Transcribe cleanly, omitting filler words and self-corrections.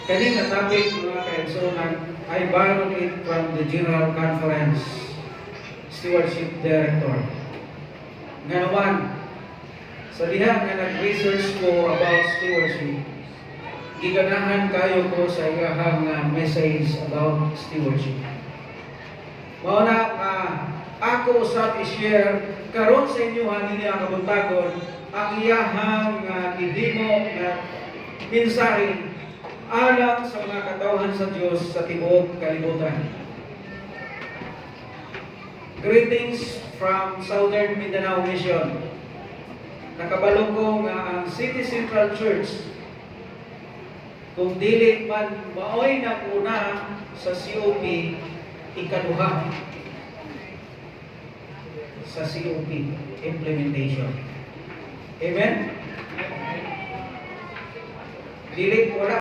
Kani nga topic mga kaigsunan, I borrowed it from the General Conference Stewardship Director. Nganawan, sa diha nga nag-research ko about stewardship, giganahan kayo ko sa iyahang message about stewardship. Mauna ako usab i-share karon sa inyo hindi ang kabuntagon ang iyahang gidimo nga mensahe alang sa mga katawhan sa Dios sa tibuok kalibutan. Greetings from Southern Mindanao Mission. Nakabalo ko nga ang City Central Church kung dili man maoy na una sa COP ikaduha sa COP implementation. Amen? Dili wala